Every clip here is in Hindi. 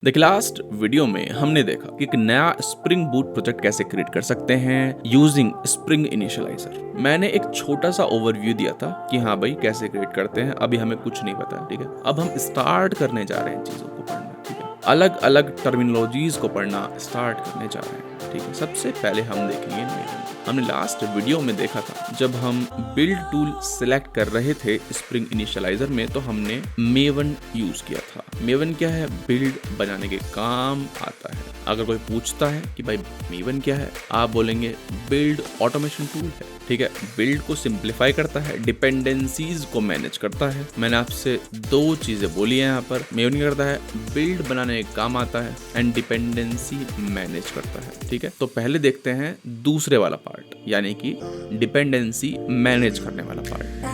देखिए लास्ट वीडियो में हमने देखा कि एक नया स्प्रिंग बूट प्रोजेक्ट कैसे क्रिएट कर सकते हैं यूजिंग स्प्रिंग इनिशियलाइजर। मैंने एक छोटा सा ओवरव्यू दिया था कि हाँ भाई कैसे क्रिएट करते हैं, अभी हमें कुछ नहीं पता है। ठीक है, अब हम स्टार्ट करने जा रहे हैं चीजों को पढ़ना। ठीक है, अलग अलग टर्मिनोलॉजीज को पढ़ना स्टार्ट करने जा रहे हैं। ठीक है, सबसे पहले हम देखेंगे मेवन। हमने लास्ट वीडियो में देखा था जब हम बिल्ड टूल सिलेक्ट कर रहे थे स्प्रिंग इनिशियलाइजर में, तो हमने मेवन यूज किया था। मेवन क्या है? बिल्ड बनाने के काम आता है। अगर कोई पूछता है कि भाई मेवन क्या है, आप बोलेंगे बिल्ड ऑटोमेशन टूल है। ठीक है, बिल्ड को सिंप्लीफाई करता है, डिपेंडेंसीज को मैनेज करता है। मैंने आपसे दो चीजें बोली है यहाँ पर। मेवन क्या करता है? बिल्ड बनाने के काम आता है एंड डिपेंडेंसी मैनेज करता है। ठीक है, तो पहले देखते हैं दूसरे वाला पार्ट, यानी कि डिपेंडेंसी मैनेज करने वाला पार्ट।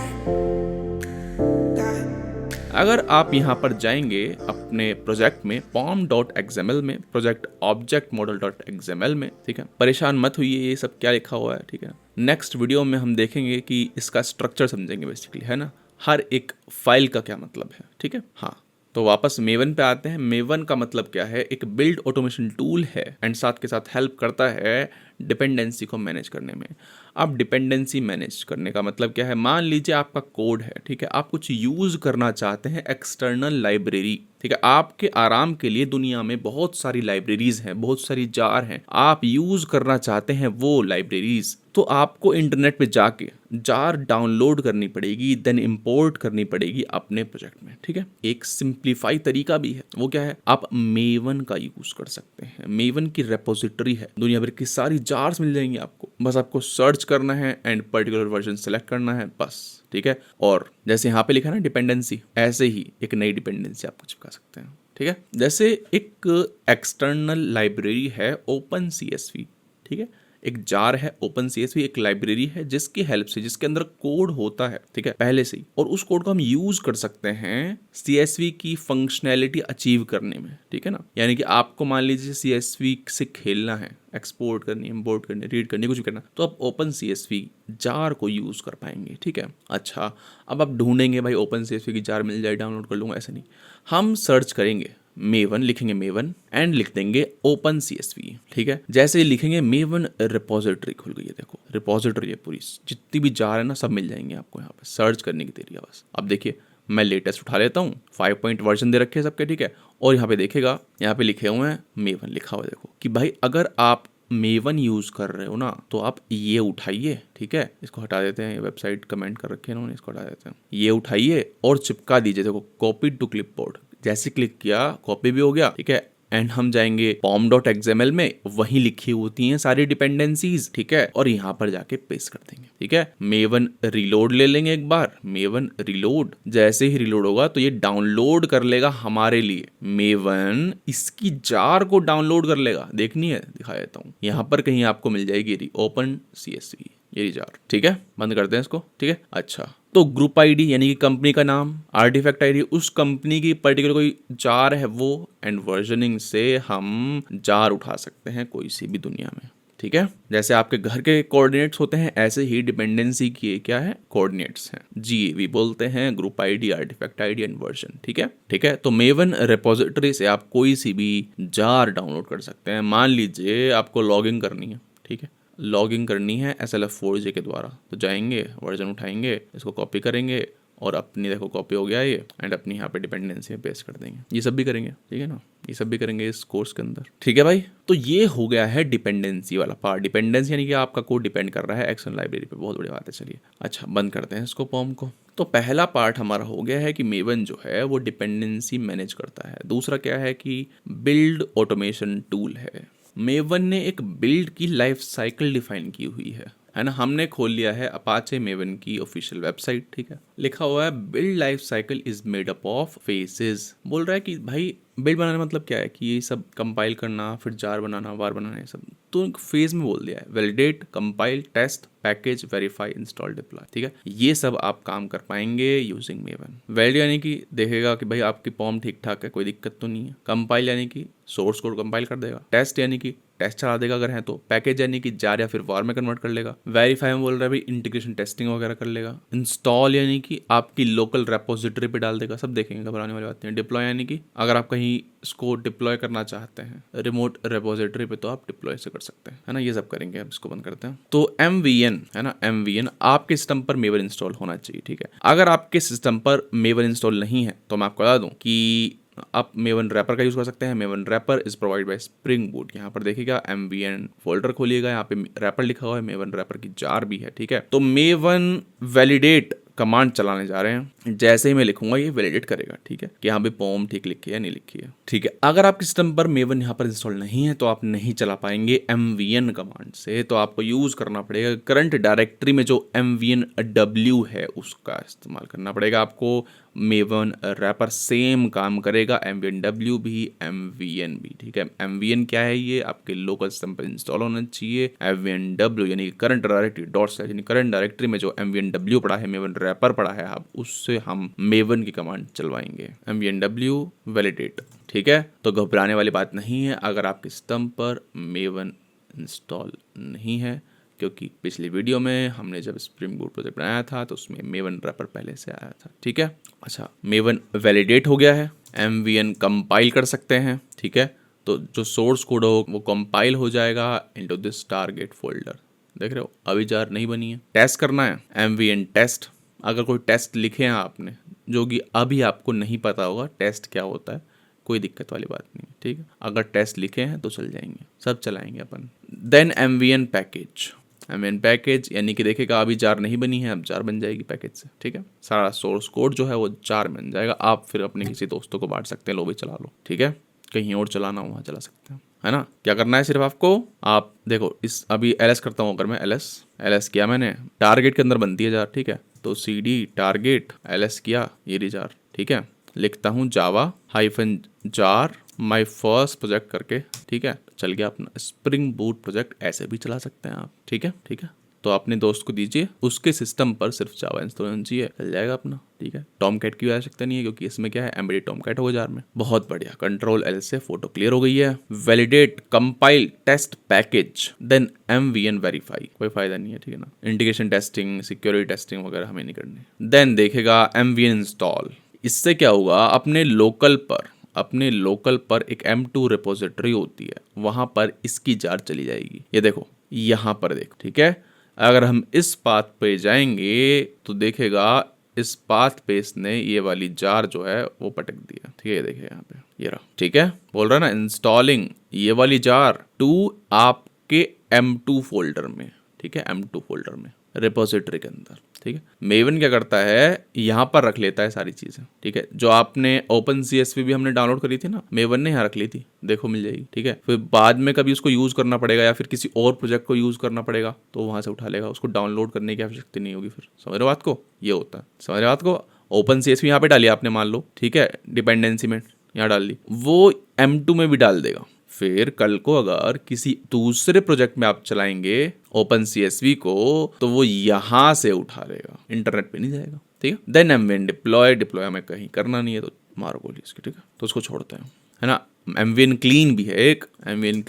अगर आप यहाँ पर जाएंगे अपने प्रोजेक्ट में pom.xml में, प्रोजेक्ट ऑब्जेक्ट मॉडल.xml में, ठीक है, परेशान मत होइए ये सब क्या लिखा हुआ है। ठीक है, नेक्स्ट वीडियो में हम देखेंगे कि इसका स्ट्रक्चर समझेंगे बेसिकली, है ना, हर एक फाइल का क्या मतलब है। ठीक है, हाँ, तो वापस मेवन पे आते हैं। मेवन का मतलब क्या है? एक बिल्ड ऑटोमेशन टूल है एंड साथ के साथ हेल्प करता है डिपेंडेंसी को मैनेज करने में। अब डिपेंडेंसी मैनेज करने का मतलब क्या है? मान लीजिए आपका कोड है, ठीक है, आप कुछ यूज करना चाहते हैं एक्सटर्नल लाइब्रेरी। ठीक है, आपके आराम के लिए दुनिया में बहुत सारी लाइब्रेरीज हैं, बहुत सारी जार हैं, आप यूज करना चाहते हैं वो लाइब्रेरीज, तो आपको इंटरनेट पे जाके जार डाउनलोड करनी पड़ेगी, देन इंपोर्ट करनी पड़ेगी अपने प्रोजेक्ट में। ठीक है, एक सिंप्लीफाई तरीका भी है, वो क्या है? आप मेवन का यूज कर सकते हैं। मेवन की रेपोजिटरी है, दुनिया भर की सारी जार्स मिल जाएंगी आपको, बस आपको सर्च करना है एंड पर्टिकुलर वर्जन सेलेक्ट करना है बस। ठीक है, और जैसे यहाँ पे लिखा ना डिपेंडेंसी, ऐसे ही एक नई डिपेंडेंसी आपको चिपका सकते हैं। ठीक है, जैसे एक एक्सटर्नल लाइब्रेरी है ओपन CSV। ठीक है, एक जार है ओपन CSV, एक लाइब्रेरी है जिसकी हेल्प से, जिसके अंदर कोड होता है, ठीक है, पहले से ही, और उस कोड को हम यूज कर सकते हैं CSV की फंक्शनैलिटी अचीव करने में। ठीक है ना, यानी कि आपको मान लीजिए CSV से खेलना है, एक्सपोर्ट करनी है, इंपोर्ट करनी है, रीड करनी है, कुछ भी करना, तो आप ओपन CSV जार को यूज कर पाएंगे। ठीक है, अच्छा, अब आप ढूंढेंगे भाई ओपन CSV की जार मिल जाए डाउनलोड कर लूंगा, ऐसे नहीं, हम सर्च करेंगे मेवन, लिखेंगे मेवन एंड लिख देंगे ओपन CSV। ठीक है, जैसे ही लिखेंगे मेवन रिपोजिटरी खुल गई है। देखो रिपोजिटरी है पूरी, जितनी भी जार है ना सब मिल जाएंगे आपको यहाँ पे, सर्च करने की देरी है बस। अब देखिए मैं लेटेस्ट उठा लेता हूँ, 5 पॉइंट वर्जन दे रखे हैं सबके। ठीक है, और यहाँ पे देखेगा, यहाँ पे लिखे हुए हैं मेवन लिखा हुआ है। देखो कि भाई अगर आप मेवन यूज कर रहे हो ना, तो आप ये उठाइए, ठीक है, इसको हटा देते हैं, ये वेबसाइट कमेंट कर रखे हैं इन्होंने, इसको हटा देते हैं, ये उठाइए और चिपका दीजिए। देखो कॉपी टू क्लिपबोर्ड, जैसे क्लिक किया कॉपी भी हो गया। ठीक है, एंड हम जाएंगे pom.xml में, वहीं लिखी होती हैं सारी डिपेंडेंसीज। ठीक है, और यहाँ पर जाके पेस्ट कर देंगे। ठीक है, मेवन रिलोड ले लेंगे एक बार, मेवन रिलोड, जैसे ही रिलोड होगा तो ये डाउनलोड कर लेगा हमारे लिए मेवन, इसकी जार को डाउनलोड कर लेगा। देखनी है, दिखा देता हूँ, यहाँ पर कहीं आपको मिल जाएगी ओपन CSV ये जार। ठीक है, बंद करते हैं इसको। ठीक है, अच्छा, तो ग्रुप आईडी यानी कि कंपनी का नाम, आर्टिफैक्ट आईडी उस कंपनी की पर्टिकुलर कोई जार है वो, एंड वर्जनिंग से हम जार उठा सकते हैं कोई सी भी दुनिया में। ठीक है, जैसे आपके घर के कोऑर्डिनेट्स होते हैं, ऐसे ही डिपेंडेंसी की क्या है? कोऑर्डिनेट्स हैं, GAV बोलते हैं, group ID, artifact ID and version. ठीक है, ठीक है, तो मेवन रिपोजिटरी से आप कोई सी भी जार डाउनलोड कर सकते हैं। मान लीजिए आपको लॉगिन करनी है, ठीक है, लॉगिन करनी है SLF4j के द्वारा, तो जाएंगे, वर्जन उठाएंगे, इसको कॉपी करेंगे और अपनी, देखो कॉपी हो गया ये, एंड अपनी यहाँ पे डिपेंडेंसी में पेस्ट कर देंगे। ये सब भी करेंगे, ठीक है ना, ये सब भी करेंगे इस कोर्स के अंदर। ठीक है भाई, तो ये हो गया है डिपेंडेंसी वाला पार्ट। डिपेंडेंसी यानी कि आपका कोड डिपेंड कर रहा है एक्सटर्नल लाइब्रेरी पे, बहुत बड़ी बात है। चलिए अच्छा, बंद करते हैं इसको पॉम को। तो पहला पार्ट हमारा हो गया है कि मेवन जो है वो डिपेंडेंसी मैनेज करता है। दूसरा क्या है कि बिल्ड ऑटोमेशन टूल है। मेवन ने एक बिल्ड की लाइफ साइकिल डिफाइन की हुई है ना। हमने खोल लिया है अपाचे मेवन की ऑफिशियल वेबसाइट। ठीक है, लिखा हुआ है build life cycle is made up of phases. बोल रहा है कि भाई बिल्ड बनाना मतलब क्या है कि ये सब कंपाइल करना, फिर जार बनाना, वार बनाना, ये सब तो एक फेज में बोल दिया है। Validate, compile, test, package, verify, install, deploy. ठीक है, ये सब आप काम कर पाएंगे यूजिंग मेवन। वैलिड यानी कि देखेगा कि भाई आपकी पॉम ठीक ठाक है, कोई दिक्कत तो नहीं है। कंपाइल यानी कि सोर्स कोड कंपाइल कर देगा। टेस्ट यानी कि टेस्ट चला देगा अगर है तो। पैकेज यानी कि जार या फिर वार में कन्वर्ट कर लेगा। वेरीफाई में बोल रहा है भाई इंटीग्रेशन टेस्टिंग वगैरह कर लेगा। इंस्टॉल यानी कि आपकी लोकल रेपोजिटरी पे डाल देगा, सब देखेंगे, घबराने वाली बात नहीं। डिप्लॉय यानी कि अगर आप कहीं इसको डिप्लॉय करना चाहते हैं रिमोट रेपोजिटरी पे तो आप डिप्लॉय से कर सकते हैं, है ना। ये सब करेंगे, अब इसको बंद करते हैं। तो MVN है ना, MVN आपके सिस्टम पर मेवन इंस्टॉल होना चाहिए, ठीक है। अगर आपके सिस्टम पर मेवन इंस्टॉल नहीं है तो मैं आपको बता दूं कि आप मेवन रैपर का यूज़ कर सकते हैं। Maven wrapper is provide by Spring Boot. यहाँ पर देखिएगा MVN फोल्डर खोलिएगा, यहाँ पे रैपर लिखा हुआ है, मेवन रैपर की जार भी है, ठीक है। तो मेवन वैलिडेट कमांड चलाने जा रहे हैं। जैसे ही मैं लिखूंगा ये वैलिडेट करेगा, ठीक है, कि यहाँ पे पॉम ठीक लिखी है नहीं लिखी है, ठीक है। अगर आपके सिस्टम पर मेवन यहाँ पर इंस्टॉल नहीं है तो आप नहीं चला पाएंगे MVN कमांड से। तो आपको यूज करना पड़ेगा करंट डायरेक्टरी में जो MVNW है उसका इस्तेमाल करना पड़ेगा आपको। मेवन रैपर सेम काम करेगा, MVNW भी MVN भी, ठीक है। MVN क्या है, ये आपके लोकल सिस्टम पर इंस्टॉल होना चाहिए। MVNW यानी करंट डायरेक्टरी डॉट यानी करंट डायरेक्टरी में जो MVNW पड़ा है, मेवन रैपर पड़ा है, अब उससे हम मेवन की कमांड चलवाएंगे, MVNW वैलिडेट, ठीक है। तो घबराने वाली बात नहीं है अगर आपके सिस्टम पर मेवन इंस्टॉल नहीं है, क्योंकि पिछली वीडियो में हमने जब स्प्रिंग बूट प्रोजेक्ट बनाया था तो उसमें मेवन रैपर पहले से आया था, ठीक है। अच्छा, मेवन वैलिडेट हो गया है, MVN कंपाइल कर सकते हैं, ठीक है। तो जो सोर्स कोड हो वो कंपाइल हो जाएगा इनटू दिस टारगेट फोल्डर। देख रहे हो अभी जार नहीं बनी है। टेस्ट करना है MVN टेस्ट। अगर कोई टेस्ट लिखे हैं आपने जो कि अभी आपको नहीं पता होगा टेस्ट क्या होता है, कोई दिक्कत वाली बात नहीं, ठीक है। अगर टेस्ट लिखे हैं तो चल जाएंगे, सब चलाएंगे अपन। Then MVN package. MVN package यानी कि देखेगा अभी जार नहीं बनी है, अब जार बन जाएगी पैकेज से, ठीक है। सारा सोर्स कोड जो है वो जार बन जाएगा। आप फिर अपने किसी दोस्तों को बांट सकते हैं, लो भी चला लो, ठीक है। कहीं और चलाना हो वहाँ चला सकते हैं, है ना। क्या करना है सिर्फ आपको, आप देखो इस अभी LS करता हूँ अगर मैं LS किया मैंने, टारगेट के अंदर बनती है जार, ठीक है। तो CD टारगेट LS किया, ये रही जार, ठीक है। लिखता हूँ java-jar माई फर्स्ट प्रोजेक्ट करके, ठीक है। चल गया अपना स्प्रिंग बूट प्रोजेक्ट। ऐसे भी चला सकते हैं आप, ठीक है, ठीक है। तो अपने दोस्त को दीजिए, उसके सिस्टम पर सिर्फ जावा इंस्टॉल होना चाहिए, चल जाएगा अपना, ठीक है। टॉमकैट की आवश्यकता नहीं है क्योंकि इसमें क्या है एम्बेडेड टॉमकैट होगा जार में। बहुत बढ़िया, Ctrl+L से फोटो क्लियर हो गई है। Validate compile test package then MVN verify, कोई फायदा नहीं है, ठीक है ना। इंटीग्रेशन टेस्टिंग सिक्योरिटी टेस्टिंग वगैरह हमें नहीं करनी। देन देखेगा MVN इंस्टॉल। इससे क्या होगा, अपने लोकल पर एक M2 रिपोजिटरी होती है, वहां पर इसकी जार चली जाएगी। ये देखो यहाँ पर देख, ठीक है। अगर हम इस पाथ पे जाएंगे तो देखेगा इस पाथ पे इसने ये वाली जार जो है वो पटक दिया, ठीक है। देखिए यहाँ पे ये रहा, ठीक है। बोल रहा ना इंस्टॉलिंग ये वाली जार टू आपके M2 फोल्डर में, ठीक है, M2 फोल्डर में रिपोजिटरी के अंदर, ठीक है। मेवन क्या करता है, यहाँ पर रख लेता है सारी चीजें, ठीक है। जो आपने OpenCSV भी हमने डाउनलोड करी थी ना, मेवन ने यहाँ रख ली थी, देखो मिल जाएगी, ठीक है। फिर बाद में कभी उसको यूज करना पड़ेगा या फिर किसी और प्रोजेक्ट को यूज करना पड़ेगा तो वहां से उठा लेगा, उसको डाउनलोड करने की आवश्यकता नहीं होगी। फिर समझ रहे बात को, ये होता है, समझ रहे बात को। OpenCSV यहाँ पे डालिए आपने, मान लो, ठीक है, डिपेंडेंसी में यहाँ डाल ली, वो M2 में भी डाल देगा। फिर कल को अगर किसी दूसरे प्रोजेक्ट में आप चलाएंगे OpenCSV को तो वो यहां से उठा लेगा, इंटरनेट पे नहीं जाएगा, ठीक है। देन MVN डिप्लॉय हमें कहीं करना नहीं है तो मारो गोली इसकी, ठीक है। तो उसको छोड़ते हैं, है ना। MVN क्लीन भी है एक, MVN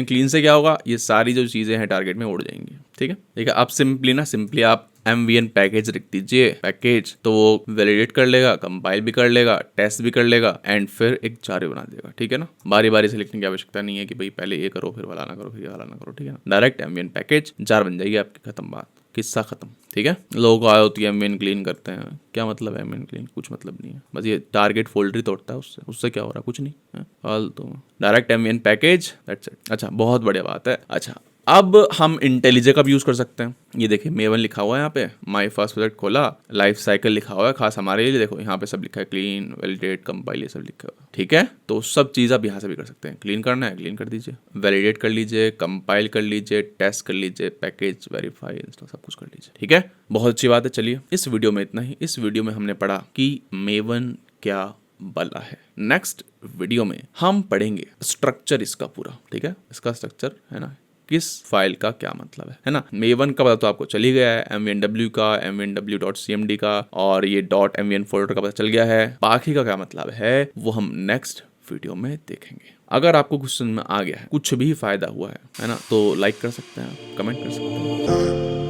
क्लीन से क्या होगा, ये सारी जो चीजें हैं टारगेट में उड़ जाएंगी, ठीक है। देखिए आप सिंपली आप MVN पैकेज लिख दीजिए, पैकेज, तो वो वैलिडेट कर लेगा, कंपाइल भी कर लेगा, टेस्ट भी कर लेगा एंड फिर एक जार बना देगा, ठीक है ना। बारी बारी से लिखने की आवश्यकता नहीं है कि भाई पहले ये करो फिर वाला ना करो फिर ये वाला ना करो, ठीक है ना। डायरेक्ट MVN पैकेज जार बन जाएगी आपकी, खत्म बात, किस्सा खत्म, ठीक है। लोग आए होती है MVN क्लीन करते हैं, क्या मतलब है MVN क्लीन, कुछ मतलब नहीं है, बस ये टारगेट फोल्डर ही तोड़ता है, उससे क्या हो रहा है, कुछ नहीं है, फालतू। Direct MVN package, that's it. अच्छा, बहुत बढ़िया बात है। अच्छा, अब हम IntelliJ का भी यूज कर सकते हैं। ये देखिए मेवन लिखा हुआ है यहाँ पे, माई फर्स्ट प्रोजेक्ट खोला, लाइफ साइकिल लिखा हुआ है खास हमारे लिए, देखो यहाँ पे सब लिखा है, क्लीन, वैलिडेट, कंपाइल, ये सब लिखा हुआ है, ठीक है। तो सब चीज़ आप यहाँ से भी कर सकते हैं। क्लीन करना है क्लीन कर दीजिए, वैलिडेट कर लीजिए, कंपाइल कर लीजिए, टेस्ट कर लीजिए, पैकेज, वेरीफाई, इंस्टॉल, सब कुछ कर लीजिए, ठीक है। बहुत अच्छी बात है। चलिए इस वीडियो में इतना ही। इस वीडियो में हमने पढ़ा कि मेवन क्या बला है। नेक्स्ट वीडियो में हम पढ़ेंगे स्ट्रक्चर इसका पूरा, ठीक है, इसका स्ट्रक्चर, है ना, किस फाइल का क्या मतलब है ना। मेवन का पता तो आपको चल ही गया है, MVNW का, MVNW.cmd का, और ये .mvn फोल्डर का पता चल गया है। बाकी का क्या मतलब है वो हम नेक्स्ट वीडियो में देखेंगे। अगर आपको कुछ समझ में आ गया है, कुछ भी फायदा हुआ है ना, तो लाइक कर सकते हैं, कमेंट कर सकते हैं।